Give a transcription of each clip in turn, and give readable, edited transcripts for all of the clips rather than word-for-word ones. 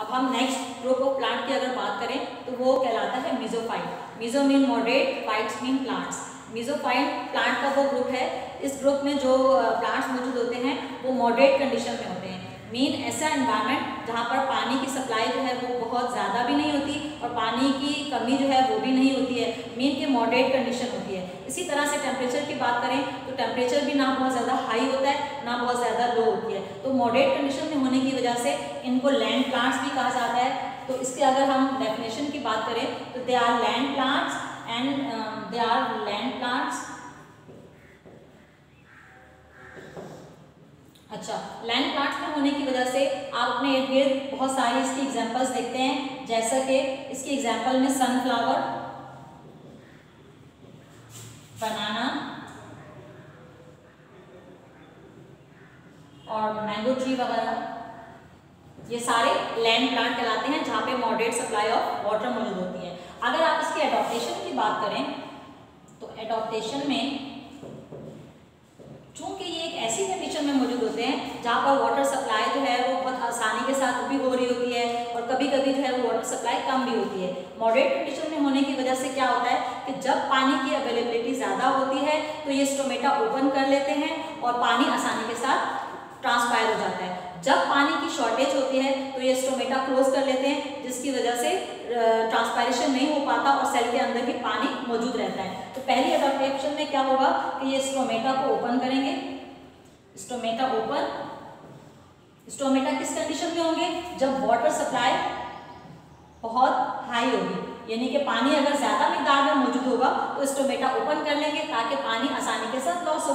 अब हम next group of plant की अगर बात करें तो वो कहलाता है mesophyte. Meso mean moderate, phytes mean plants. Mesophyte plant का वो ग्रुप है, इस ग्रुप में जो प्लांट्स मौजूद होते हैं वो मॉडरेट कंडीशन में होते हैं। मीन ऐसा एनवायरनमेंट जहाँ पर पानी की सप्लाई जो है वो बहुत ज़्यादा भी नहीं होती और पानी की कमी जो है वो भी नहीं होती है, मीन के मॉडरेट कंडीशन होती है। इसी तरह से टेम्परेचर की बात करें तो टेम्परेचर भी ना बहुत ज़्यादा हाई होता है ना बहुत ज़्यादा लो होती है। तो मॉडरेट कंडीशन में होने की वजह से इनको लैंड प्लांट्स भी कहा जाता है। तो इसके अगर हम डेफिनेशन की बात करें तो they are land plants and they are land plants. अच्छा, लैंड प्लांट्स में होने की वजह से आप अपने इर्द गिर्द बहुत सारी इसकी एग्जांपल्स देखते हैं, जैसा कि इसकी एग्जांपल में सनफ्लावर, बनाना और मैंगो ट्री वगैरह, ये सारे लैंड प्लांट कहलाते हैं जहाँ पे मॉडरेट सप्लाई ऑफ वाटर मौजूद होती है। अगर आप इसके एडॉप्टेशन की बात करें तो एडॉप्टेशन में चूंकि ये एक ऐसी कंडीशन में मौजूद होते हैं जहाँ पर वाटर सप्लाई जो है वो बहुत आसानी के साथ भी हो रही होती है और कभी कभी जो है वो वाटर सप्लाई कम भी होती है। मॉडरेट कंडीशन में होने की वजह से क्या होता है कि जब पानी की अवेलेबिलिटी ज़्यादा होती है तो ये स्टोमेटा ओपन कर लेते हैं और पानी आसानी के साथ ट्रांसपायर हो जाता है। जब पानी की शॉर्टेज होती है तो ये स्टोमेटा क्लोज कर लेते हैं, जिसकी वजह से ट्रांसपायरेशन नहीं हो पाता और सेल के अंदर भी पानी मौजूद रहता है। तो पहली एडॉप्टेशन में क्या होगा कि ये स्टोमेटा को ओपन करेंगे, स्टोमेटा ओपन। स्टोमेटा किस कंडीशन में होंगे? जब वाटर सप्लाई बहुत हाई होगी, यानी कि पानी अगर ज़्यादा मिकदार में मौजूद होगा तो स्टोमेटा ओपन कर लेंगे ताकि पानी आसानी के साथ लॉस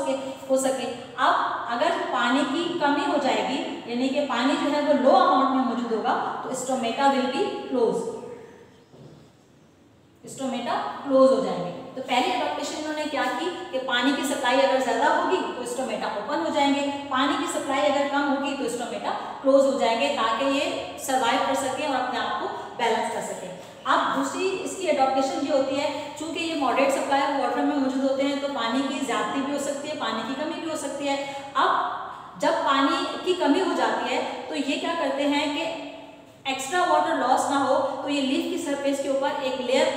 हो सके। अब अगर पानी की कमी हो जाएगी, यानी कि पानी जो है वो लो अमाउंट में मौजूद होगा, तो stomata will be close, stomata close हो जाएंगे। तो पहली एडॉप्टेशन इन्होंने क्या की कि पानी की सप्लाई अगर ज़्यादा होगी तो स्टोमेटा ओपन हो जाएंगे, पानी की सप्लाई अगर कम होगी तो स्टोमेटा क्लोज हो जाएंगे ताकि ये सर्वाइव कर सकें और अपने आप को बैलेंस कर सकें। अब दूसरी इसकी एडॉप्टेशन ये होती है, चूंकि ये मॉडरेट सप्लाई वाटर में मौजूद होते हैं तो पानी की ज़्यादती भी हो सकती है, पानी की कमी भी हो सकती है। अब जब पानी की कमी हो जाती है तो ये क्या करते हैं कि एक्स्ट्रा वाटर लॉस ना हो तो ये लीफ की सरफेस के ऊपर एक लेयर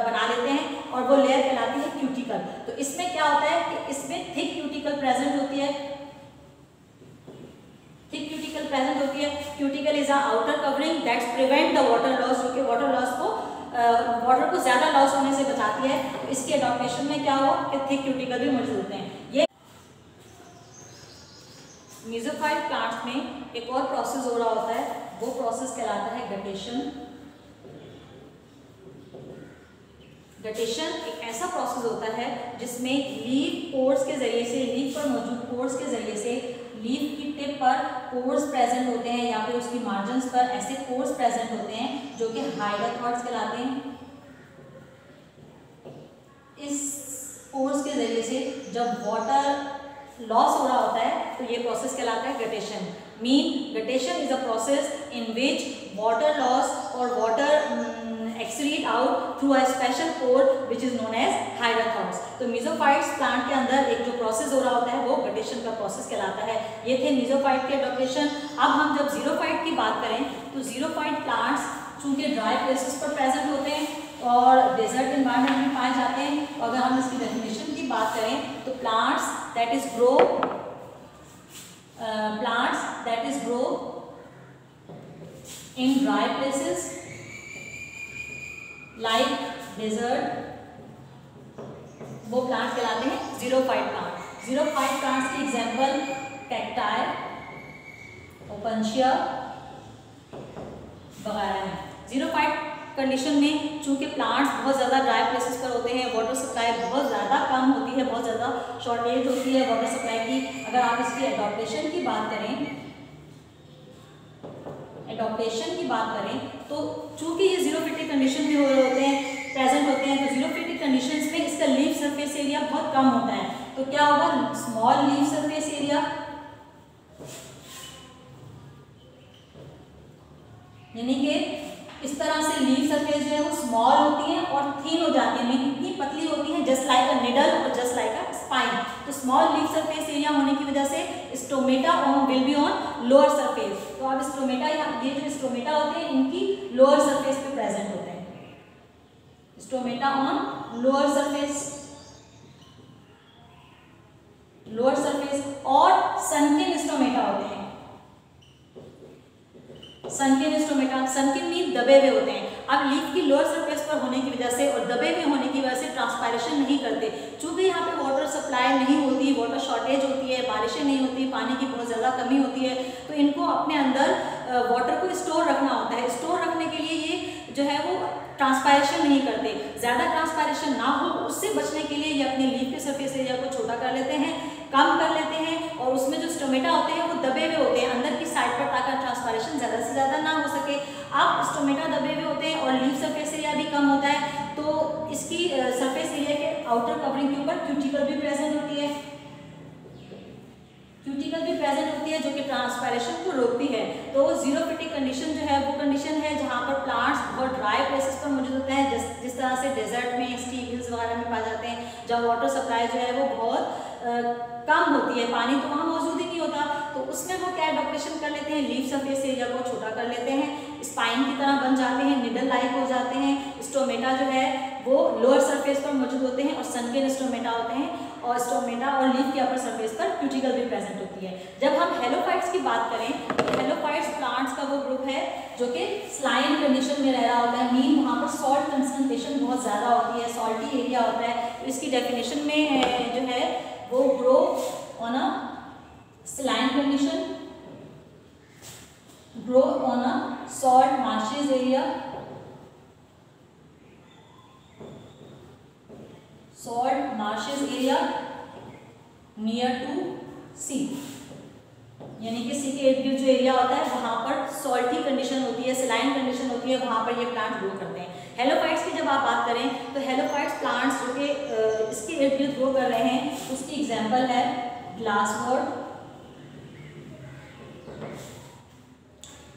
बना लेते हैं और वो लेयर कहलाती है क्यूटिकल। तो इसमें क्या होता है कि इसमें थिक क्यूटिकल प्रेजेंट होती है, थिक क्यूटिकल प्रेजेंट होती है। Cuticle is a outer covering that's prevent the water loss, जो कि वाटर लॉस को वाटर को ज्यादा लॉस होने से बचाती है। तो इसके एडॉप्टेशन में क्या हो कि थिक क्यूटिकल भी मौजूद होते हैं। ये मीजोफाइट प्लांट्स में एक और प्रोसेस हो रहा होता है, वो प्रोसेस कहलाता है गटेशन। गटेशन एक ऐसा प्रोसेस होता है जिसमें लीफ पोर्स के जरिए से, लीफ पर मौजूद पोर्स के जरिए से लीफ की टिप पर पोर्स प्रेजेंट होते हैं या फिर उसकी मार्जिन्स पर ऐसे पोर्स प्रेजेंट होते हैं जो कि हाइड्रोथॉट्स कहलाते हैं। इस पोर्स के जरिए से जब वाटर लॉस हो रहा होता है तो ये प्रोसेस कहलाता है guttation. Mean guttation is a process in which water loss और water excrete out through a special pore which is known as hydathodes. तो मीजोफाइट्स प्लांट के अंदर एक जो प्रोसेस हो रहा होता है वो गटेशन का प्रोसेस कहलाता है। ये थे मीजोफाइट के एडॉप्टेशन। अब हम जब जीरोफाइट की बात करें तो जीरोफाइट प्लांट्स चूंकि ड्राई प्लेसेस पर प्रेजेंट होते हैं और डेजर्ट एनवायरनमेंट में पाए जाते हैं। अगर हम इसकी डेफिनेशन की बात करें तो plants that is grow in dry places like desert, वो प्लांट्स कहलाते हैं जीरोफाइट प्लांट। जीरोफाइट प्लांट्स की एग्जांपल कैक्टाई, ओपनशिया वगैरह हैं। जीरोफाइट कंडीशन में चूंकि प्लांट्स बहुत ज़्यादा ड्राई प्लेसेस पर होते हैं, वाटर सप्लाई बहुत ज़्यादा कम होती है, बहुत ज़्यादा शॉर्टेज होती है वाटर सप्लाई की। अगर आप इसकी एडॉप्टेशन की बात करें तो चूंकि ये जीरोफिटिक कंडीशन में हो रहे होते हैं, प्रेजेंट होते हैं, तो जीरोफिटिक कंडीशंस में इसका लीफ सरफेस एरिया बहुत कम होता है। तो क्या होगा, स्मॉल लीफ सरफेस एरिया, यानी कि इस तरह से लीफ सरफेस जो है वो स्मॉल होती है और थिन हो जाती है, मीन इतनी पतली होती है जस्ट लाइक अ निडल और जस्ट लाइक अ स्पाइन। तो स्मॉल लीफ सरफेस एरिया होने की वजह से stomata will be on lower surface. तो अब स्टोमेटा, ये जो स्टोमेटा होते हैं इनकी लोअर सरफेस पे प्रेजेंट होते हैं, stomata on lower surface, lower surface. और सनकिन स्टोमेटा होते हैं, सनकिन स्टोमेटा, सनकिन मीन दबे हुए होते हैं। अब लीफ की लोअर सरफेस पर होने की वजह से और दबे हुए होने की वजह से ट्रांसपायरेशन नहीं करते, चूंकि यहाँ पे वाटर सप्लाई नहीं होती, वाटर शॉर्टेज होती है, बारिशें नहीं होती, पानी की बहुत ज़्यादा कमी होती है, तो इनको अपने अंदर वाटर को स्टोर रखना होता है। स्टोर रखने के लिए ये जो है वो ट्रांसपायरेशन नहीं करते। ज़्यादा ट्रांसपायरेशन ना हो उससे बचने के लिए ये अपने लीफ के सरफेस एरिया को छोटा कर लेते हैं, कम कर लेते हैं, और उसमें जो स्टोमेटा होते हैं वो दबे हुए होते हैं अंदर की साइड पर, ताकि ट्रांसपायरेशन ज़्यादा से ज़्यादा ना हो सके। अब स्टोमेटा दबे हुए होते हैं और लीफ सरफेस एरिया भी कम होता है, तो इसकी सरफेस एरिया के आउटर कवरिंग के ऊपर क्यूटिकल भी प्रेजेंट होती है, क्यूटिकल भी प्रेजेंट होती है जो कि ट्रांसपायरेशन को रोकती है। तो जीरोफिटिक कंडीशन जो है वो कंडीशन है जहाँ पर प्लांट्स बहुत ड्राई प्लेसेस पर मौजूद होते हैं, जिस तरह से डेजर्ट में, स्टीप हिल्स वगैरह में पाए जाते हैं, जहाँ वाटर सप्लाई जो है वो बहुत कम होती है, पानी तो वहाँ मौजूद ही नहीं होता, तो उसमें वो क्या एडॉप्टेशन कर लेते हैं, लीफ सरफेस एरिया को छोटा कर लेते हैं, स्पाइन की तरह बन जाते हैं, निडल लाइक हो जाते हैं। स्टोमेटा जो है वो लोअर सरफेस पर मौजूद होते हैं और सनकिन स्टोमेटा होते हैं, और स्टोमेटा और लीफ के अपर सरफेस पर क्यूटिकल भी प्रेजेंट होती है। जब हम हेलोफाइट्स की बात करें तो हेलोफाइट्स प्लांट्स का वो ग्रुप है जो कि स्लाइन कंडीशन में रह रहा होता है, मीन वहाँ पर सॉल्ट कंसंट्रेशन बहुत ज़्यादा होती है, सॉल्टी एरिया होता है। इसकी डेफिनेशन में जो है वो grow on a saline condition, grow on a salt marshes area, salt marshes area near to sea, यानी कि सी के इर्द गिर्द जो एरिया होता है वहाँ पर सॉल्टी कंडीशन होती है, सलाइन कंडीशन होती है, वहाँ पर ये प्लांट ग्रो करते हैं। हेलोफाइट्स की जब आप बात करें तो हेलोफाइट्स प्लांट्स जो कि इसके इर्द गिर्द ग्रो कर रहे हैं, उसकी एग्जांपल है ग्लासवुड,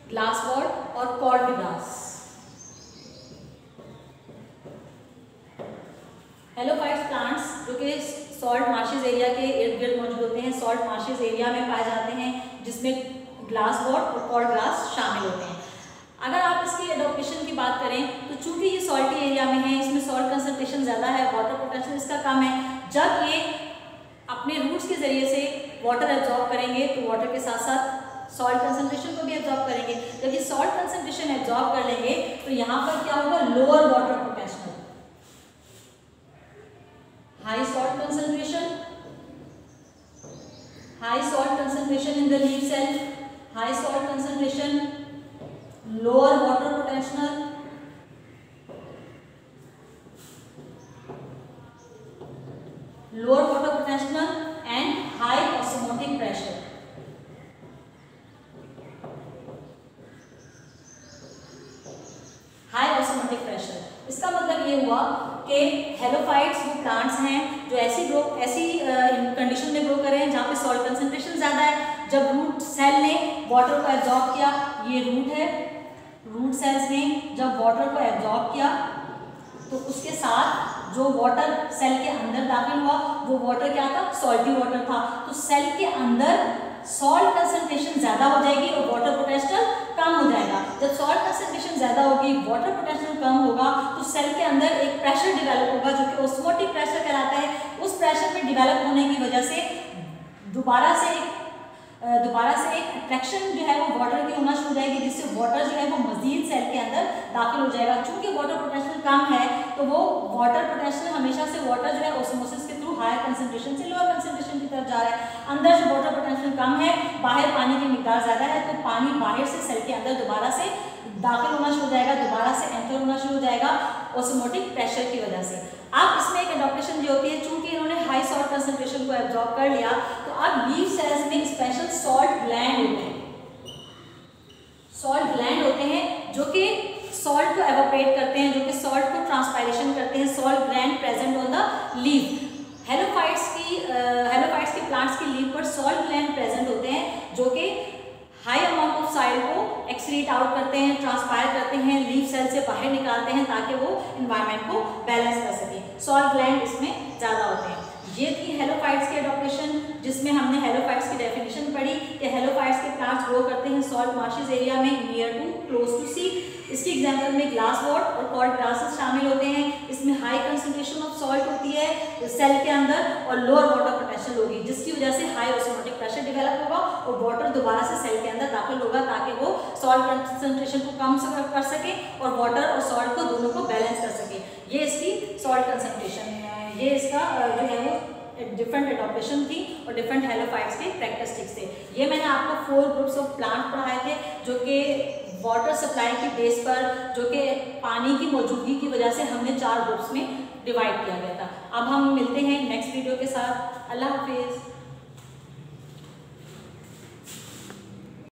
ग्लासवुड और कॉर्डग्रास। हेलोफाइट्स प्लांट्स जो कि सॉल्ट मार्शेस एरिया के इर्द गिर्द मौजूद होते हैं, सॉल्ट मार्शेस एरिया में पाए जाते हैं, जिसमें ग्लासवुड और कॉर्डग्रास शामिल होते हैं। अगर आप इसकी एडॉप्टेशन की बात करें तो चूंकि ये सॉल्टी एरिया में है, इसमें सॉल्ट कंसंट्रेशन ज़्यादा है, वाटर पोटेंशियल इसका कम है, जब ये अपने रूट्स के ज़रिए से वाटर एब्जॉर्ब करेंगे तो वाटर के साथ साथ सॉल्ट कंसंट्रेशन को भी एब्जॉर्ब करेंगे। जब ये सॉल्ट कंसंट्रेशन एब्जॉर्ब कर लेंगे तो यहाँ पर क्या होगा, lower water potential, high salt concentration, high salt concentration in the leaf cell, high salt concentration, lower water potential, lower water potential and high osmotic pressure. High osmotic pressure, इसका मतलब ये हुआ कि हेलोफाइट्स वो प्लांट्स हैं जो ऐसी condition में ग्रो कर रहे हैं जहाँ पे सॉल्ट कंसंट्रेशन ज़्यादा है। जब रूट सेल ने वाटर को एब्जॉर्ब किया, ये रूट है, रूट सेल्स ने जब वाटर को एब्जॉर्ब किया तो उसके साथ जो वाटर सेल के अंदर दाखिल हुआ वो वाटर क्या था, सॉल्टी वाटर था। तो सेल के अंदर सॉल्ट कंसंट्रेशन ज़्यादा हो जाएगी और वाटर पोटेंशियल कम हो जाएगा। जब सॉल्ट कंसंट्रेशन ज़्यादा होगी, वाटर पोटेंशियल कम होगा, तो सेल के अंदर एक प्रेशर डेवलप होगा जो कि ऑस्मोटिक प्रेशर कहलाता है। उस प्रेशर में डेवलप होने की वजह से दोबारा से एक अट्रैक्शन जो है वो वाटर की होना शुरू हो जाएगी, जिससे वाटर जो है वो मजीद सेल के अंदर दाखिल हो जाएगा। चूंकि वाटर पोटेंशियल कम है तो वो वाटर पोटेंशियल हमेशा से वाटर जो है ऑस्मोसिस के थ्रू हायर कंसंट्रेशन से लोअर कंसंट्रेशन की तरफ जा रहा है। अंदर जो वाटर पोटेंशियल कम है, बाहर पानी की मिकदार ज़्यादा है, तो पानी बाहर से सेल के अंदर दोबारा से दाखिल होना शुरू हो जाएगा, दोबारा से एंटर होना शुरू हो जाएगा ऑस्मोटिक प्रेशर की वजह से। अब इसमें एक एडॉप्टेशन जो होती है, चूंकि इन्होंने हाई सॉल्ट कंसंट्रेशन को एब्जॉर्ब कर लिया तो अब लीफ सेल्स में स्पेशल सॉल्ट ग्लैंड होते हैं, सॉल्ट ग्लैंड होते हैं जो कि सॉल्ट को एवोपरेट करते हैं, जो कि सॉल्ट को ट्रांसपायरेशन करते हैं। Salt gland present on the leaf. Halophytes की प्लांट्स की लीफ पर सॉल्ट ग्लैंड प्रेजेंट होते हैं जो कि हाई अमाउंट ऑफ सॉइल को एक्सक्रीट आउट करते हैं, ट्रांसपायर करते हैं, लीफ सेल से बाहर निकालते हैं ताकि वो एनवायरनमेंट को बैलेंस कर सके। सॉल्ट ग्लैंड इसमें ज़्यादा होते हैं। ये थी हेलोफाइट्स की एडॉप्टेशन जिसमें हमने हेलोफाइट्स की डेफिनेशन पढ़ी कि हेलोफाइट्स के प्लांट्स ग्रो करते हैं सॉल्ट मार्शेस एरिया में, नियर टू, क्लोज टू सी। इसके एग्जाम्पल में ग्लास वॉट और कॉर्ड ग्रासेस शामिल होते हैं। इसमें हाई कंसंट्रेशन ऑफ सॉल्ट होती है सेल के अंदर और लोअर वाटर पोटेंशियल होगी, जिसकी वजह से हाई ऑस्मोटिक प्रेशर डेवलप होगा और वाटर दोबारा से सेल के अंदर दाखिल होगा ताकि वो सॉल्ट कंसंट्रेशन को कम कर सके और वाटर और सॉल्ट को दोनों को बैलेंस कर सके। ये इसकी सॉल्ट कंसंट्रेशन है। ये इसका जो है वो डिफरेंट एडॉप्टेशन थी और डिफरेंट हेलोफाइट्स के कैरेक्टरिस्टिक्स थे। ये मैंने आपको 4 ग्रुप्स ऑफ प्लांट पढ़ाए थे जो कि वाटर सप्लाई की बेस पर, जो कि पानी की मौजूदगी की वजह से हमने 4 ग्रुप्स में डिवाइड किया गया था। अब हम मिलते हैं नेक्स्ट वीडियो के साथ। अल्लाह हाफिज़।